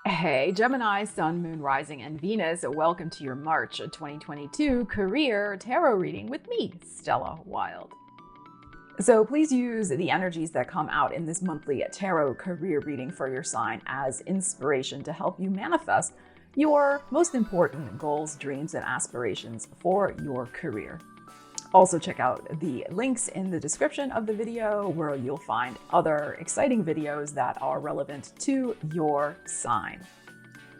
Hey, Gemini, Sun, Moon, Rising, and Venus. Welcome to your March 2022 career tarot reading with me, Stella Wilde. So please use the energies that come out in this monthly tarot career reading for your sign as inspiration to help you manifest your most important goals, dreams, and aspirations for your career. Also, check out the links in the description of the video where you'll find other exciting videos that are relevant to your sign.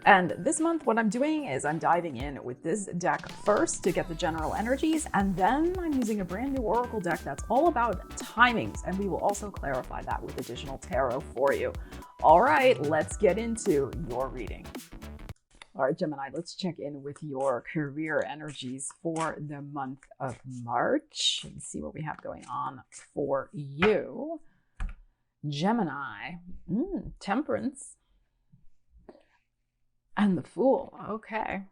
And this month, what I'm doing is I'm diving in with this deck first to get the general energies, and then I'm using a brand new oracle deck that's all about timings, and we will also clarify that with additional tarot for you. All right, let's get into your reading. All right, Gemini, let's check in with your career energies for the month of March and see what we have going on for you. Gemini, Temperance, and the Fool. Okay.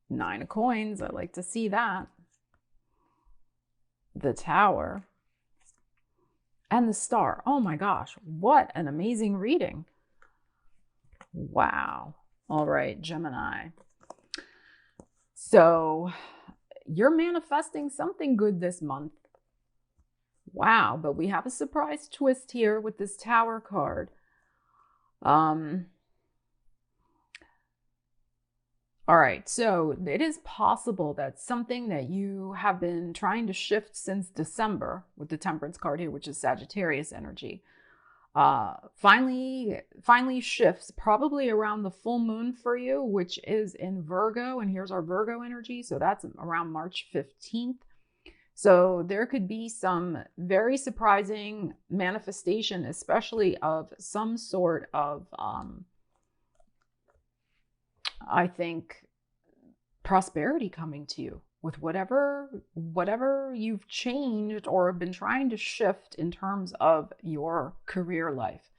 9 of Coins, I like to see that. The Tower, and the Star. Oh my gosh, what an amazing reading. Wow. All right, Gemini. So you're manifesting something good this month. Wow, but we have a surprise twist here with this Tower card. All right, so it is possible that something that you have been trying to shift since December with the Temperance card here, which is Sagittarius energy, finally shifts probably around the full moon for you, which is in Virgo. And here's our Virgo energy. So that's around March 15th. So there could be some very surprising manifestation, especially of some sort of, I think, prosperity coming to you with whatever you've changed or been trying to shift in terms of your career life.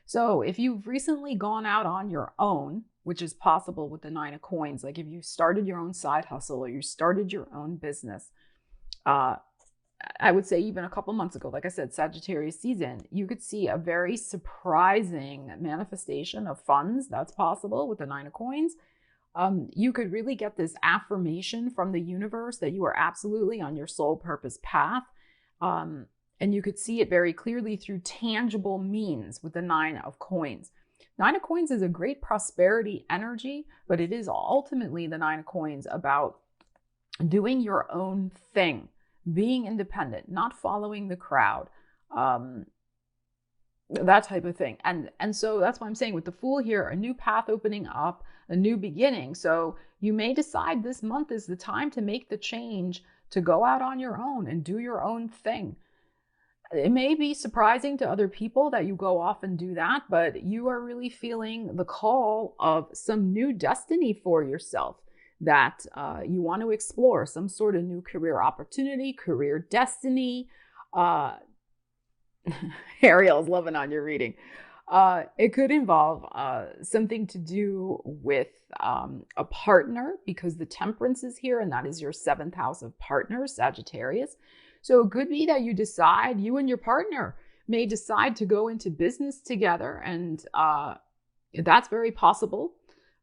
So if you've recently gone out on your own, which is possible with the 9 of Coins, like if you started your own side hustle or you started your own business, I would say even a couple months ago, like I said, Sagittarius season, you could see a very surprising manifestation of funds. That's possible with the 9 of Coins. You could really get this affirmation from the universe that you are absolutely on your soul purpose path. And you could see it very clearly through tangible means with the 9 of Coins. 9 of Coins is a great prosperity energy, but it is ultimately the 9 of Coins about doing your own thing, being independent, not following the crowd, that type of thing. And so that's why I'm saying with the Fool here, a new path opening up, a new beginning. So you may decide this month is the time to make the change, to go out on your own and do your own thing. It may be surprising to other people that you go off and do that, but you are really feeling the call of some new destiny for yourself that you want to explore, some sort of new career opportunity, career destiny. Ariel's loving on your reading. It could involve something to do with a partner, because the Temperance is here and that is your 7th house of partners, Sagittarius. So it could be that you decide, you and your partner may decide to go into business together, and that's very possible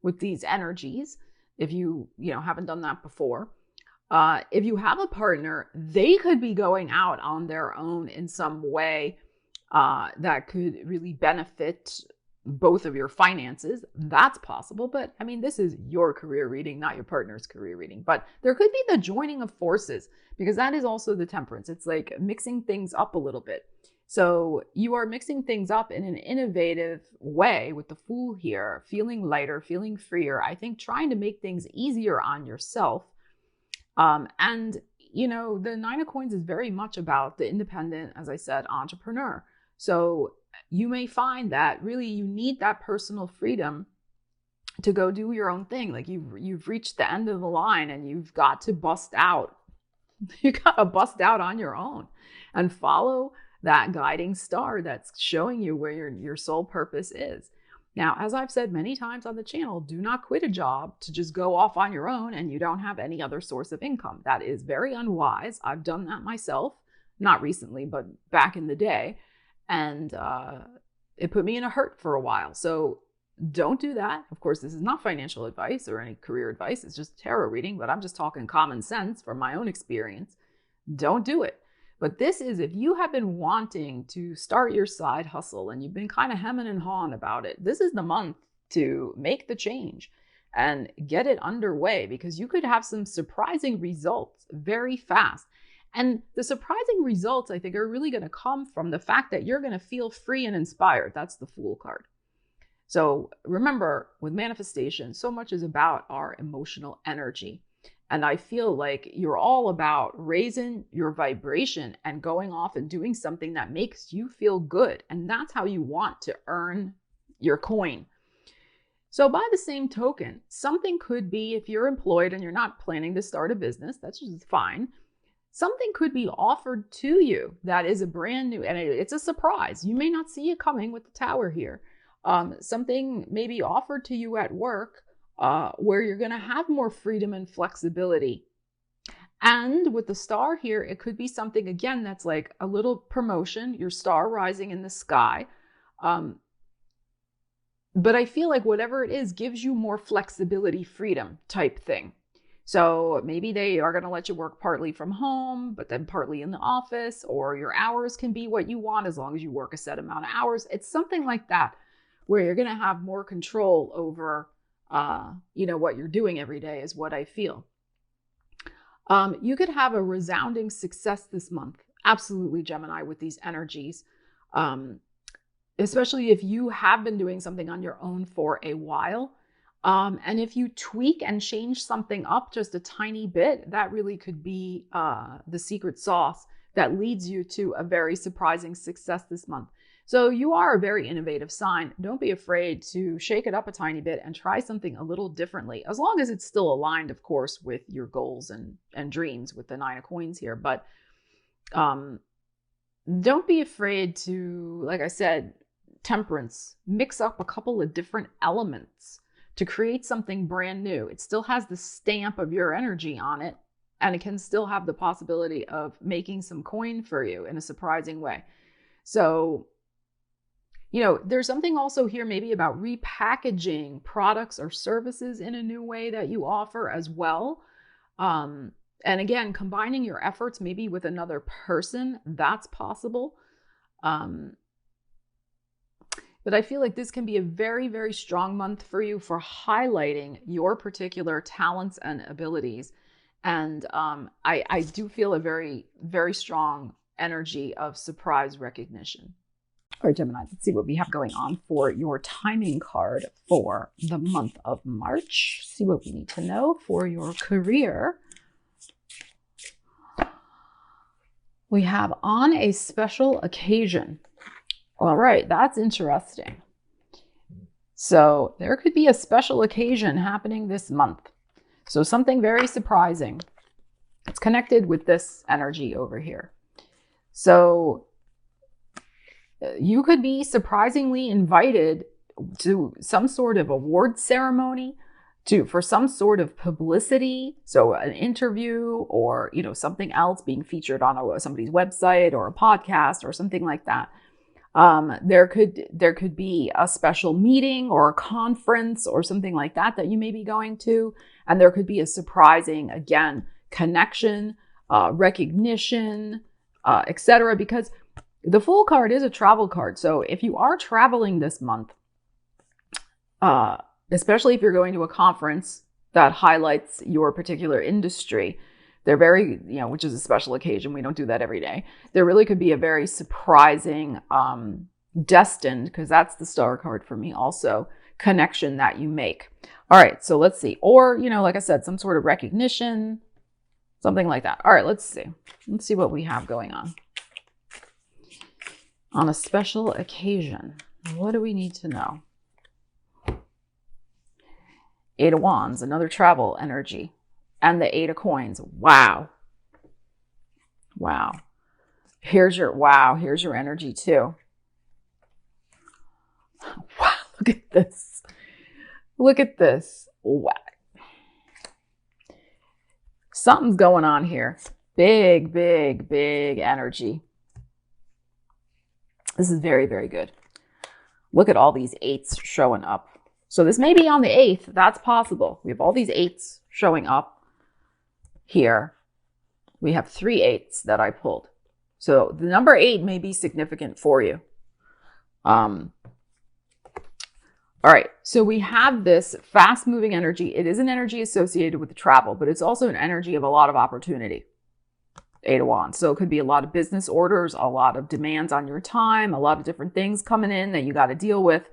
with these energies if you haven't done that before. If you have a partner, they could be going out on their own in some way that could really benefit both of your finances. That's possible. But I mean, this is your career reading, not your partner's career reading. But there could be the joining of forces, because that is also the Temperance. It's like mixing things up a little bit. So you are mixing things up in an innovative way with the Fool here, feeling lighter, feeling freer. I think trying to make things easier on yourself. And the 9 of Coins is very much about the independent, as I said, entrepreneur. So you may find that really you need that personal freedom to go do your own thing. Like you've reached the end of the line and you've got to bust out. You got to bust out on your own and follow that guiding star that's showing you where your soul purpose is. Now, as I've said many times on the channel, do not quit a job to just go off on your own and you don't have any other source of income. That is very unwise. I've done that myself, not recently, but back in the day. And it put me in a hurt for a while. So don't do that. Of course, this is not financial advice or any career advice. It's just tarot reading, but I'm just talking common sense from my own experience. Don't do it. But this is if you have been wanting to start your side hustle and you've been kind of hemming and hawing about it, this is the month to make the change and get it underway, because you could have some surprising results very fast. And the surprising results, I think, are really going to come from the fact that you're going to feel free and inspired. That's the Fool card. So remember, with manifestation, so much is about our emotional energy. And I feel like you're all about raising your vibration and going off and doing something that makes you feel good. And that's how you want to earn your coin. So by the same token, something could be, if you're employed and you're not planning to start a business, that's just fine. Something could be offered to you that is a brand new, and it's a surprise. You may not see it coming with the Tower here. Something may be offered to you at work where you're going to have more freedom and flexibility. And with the Star here, it could be something, again, that's like a little promotion, your star rising in the sky. But I feel like whatever it is gives you more flexibility, freedom type thing. So maybe they are going to let you work partly from home, but then partly in the office, or your hours can be what you want as long as you work a set amount of hours. It's something like that, where you're going to have more control over what you're doing every day, is what I feel. You could have a resounding success this month. Absolutely, Gemini, with these energies. Especially if you have been doing something on your own for a while. And if you tweak and change something up just a tiny bit, that really could be the secret sauce that leads you to a very surprising success this month. So you are a very innovative sign. Don't be afraid to shake it up a tiny bit and try something a little differently, as long as it's still aligned, of course, with your goals and dreams with the 9 of coins here. But don't be afraid to, like I said, temperance, mix up a couple of different elements to create something brand new. It still has the stamp of your energy on it, and it can still have the possibility of making some coin for you in a surprising way. So, there's something also here maybe about repackaging products or services in a new way that you offer as well. And again, combining your efforts maybe with another person, that's possible. But I feel like this can be a very, very strong month for you for highlighting your particular talents and abilities. And I do feel a very, very strong energy of surprise recognition. All right, Gemini, let's see what we have going on for your timing card for the month of March. See what we need to know for your career. We have on a special occasion. All right, that's interesting. So there could be a special occasion happening this month. So something very surprising. It's connected with this energy over here. So you could be surprisingly invited to some sort of award ceremony, for some sort of publicity. So an interview or, something else being featured on somebody's website or a podcast or something like that. There could be a special meeting or a conference or something like that you may be going to. And there could be a surprising, again, connection, recognition, etc. Because the Fool card is a travel card. So if you are traveling this month, especially if you're going to a conference that highlights your particular industry, they're very, which is a special occasion. We don't do that every day. There really could be a very surprising, destined, because that's the Star card for me also, connection that you make. All right, so let's see. Or, like I said, some sort of recognition, something like that. All right, let's see. Let's see what we have going on. On a special occasion, what do we need to know? 8 of Wands, another travel energy. And the 8 of Coins. Wow. Wow. Here's your energy too. Wow, look at this. Look at this. Wow. Something's going on here. Big, big, big energy. This is very, very good. Look at all these 8s showing up. So this may be on the 8th. That's possible. We have all these 8s showing up here. We have 3 8s that I pulled. So the number 8 may be significant for you. All right. So we have this fast moving energy. It is an energy associated with the travel, but it's also an energy of a lot of opportunity. 8 of Wands. So it could be a lot of business orders, a lot of demands on your time, a lot of different things coming in that you got to deal with.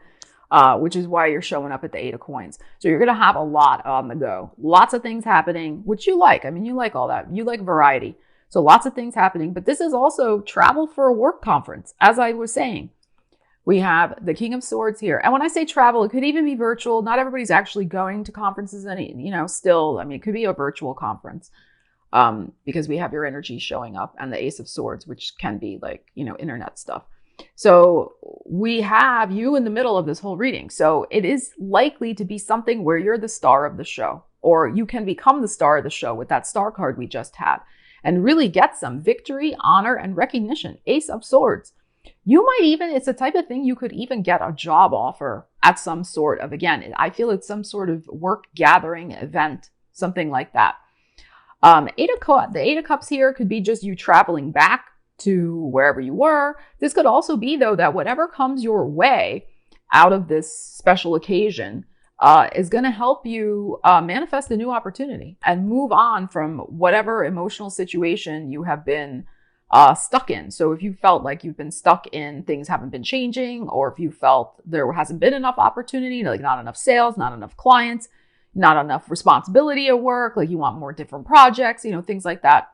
Which is why you're showing up at the 8 of Coins. So you're going to have a lot on the go. Lots of things happening, which you like. I mean, you like all that. You like variety. So lots of things happening. But this is also travel for a work conference. As I was saying, we have the King of Swords here. And when I say travel, it could even be virtual. Not everybody's actually going to conferences. Still, I mean, it could be a virtual conference because we have your energy showing up and the Ace of Swords, which can be like, internet stuff. So we have you in the middle of this whole reading. So it is likely to be something where you're the star of the show, or you can become the star of the show with that star card we just had and really get some victory, honor, and recognition. Ace of Swords. You might even, it's the type of thing you could even get a job offer at some sort of, again, I feel it's some sort of work gathering event, something like that. The Eight of Cups here could be just you traveling back to wherever you were. This could also be, though, that whatever comes your way out of this special occasion is going to help you manifest a new opportunity and move on from whatever emotional situation you have been stuck in. So if you felt like you've been stuck in things haven't been changing, or if you felt there hasn't been enough opportunity, like not enough sales, not enough clients, not enough responsibility at work, like you want more different projects, things like that.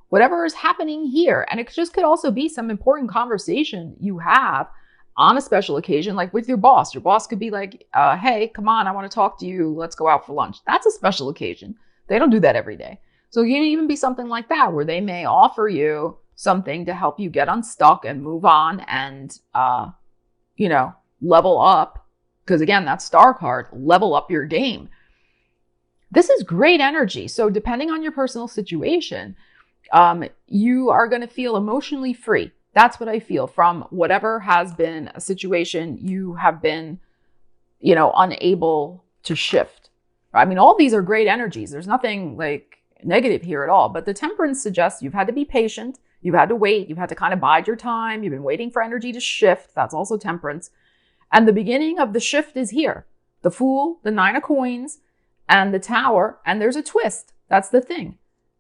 Whatever is happening here. And it just could also be some important conversation you have on a special occasion, like with your boss. Your boss could be like, hey, come on, I want to talk to you. Let's go out for lunch. That's a special occasion. They don't do that every day. So it can even be something like that, where they may offer you something to help you get unstuck and move on and, level up. Because again, that star card, level up your game. This is great energy. So depending on your personal situation, you are going to feel emotionally free. That's what I feel from whatever has been a situation you have been, unable to shift. I mean, all these are great energies. There's nothing like negative here at all, but the Temperance suggests you've had to be patient. You've had to wait. You've had to kind of bide your time. You've been waiting for energy to shift. That's also Temperance. And the beginning of the shift is here. The Fool, the 9 of Coins, and the Tower. And there's a twist. That's the thing.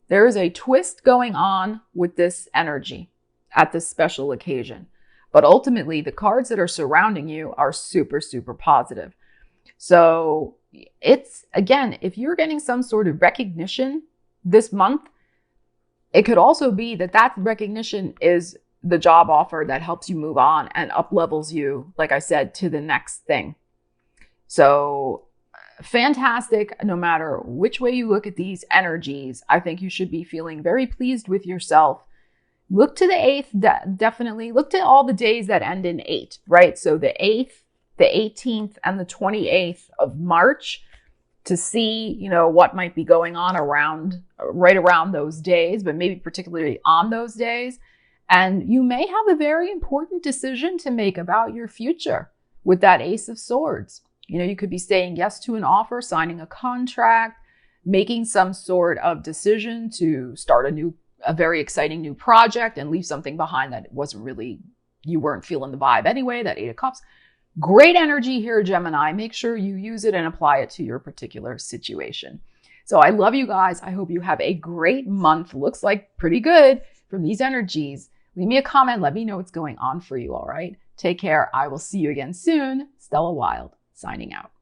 There is a twist going on with this energy at this special occasion. But ultimately, the cards that are surrounding you are super, super positive. So it's, again, if you're getting some sort of recognition this month, it could also be that recognition is the job offer that helps you move on and up levels you, like I said, to the next thing. So fantastic. No matter which way you look at these energies, I think you should be feeling very pleased with yourself. Look to the 8th, definitely. Look to all the days that end in 8, right? So the 8th, the 18th, and the 28th of March to see, what might be going on right around those days, but maybe particularly on those days. And you may have a very important decision to make about your future with that Ace of Swords. You could be saying yes to an offer, signing a contract, making some sort of decision to start a very exciting new project and leave something behind that wasn't really, you weren't feeling the vibe anyway, that 8 of Cups. Great energy here, Gemini. Make sure you use it and apply it to your particular situation. So I love you guys. I hope you have a great month. Looks like pretty good from these energies. Leave me a comment. Let me know what's going on for you. All right. Take care. I will see you again soon. Stella Wilde signing out.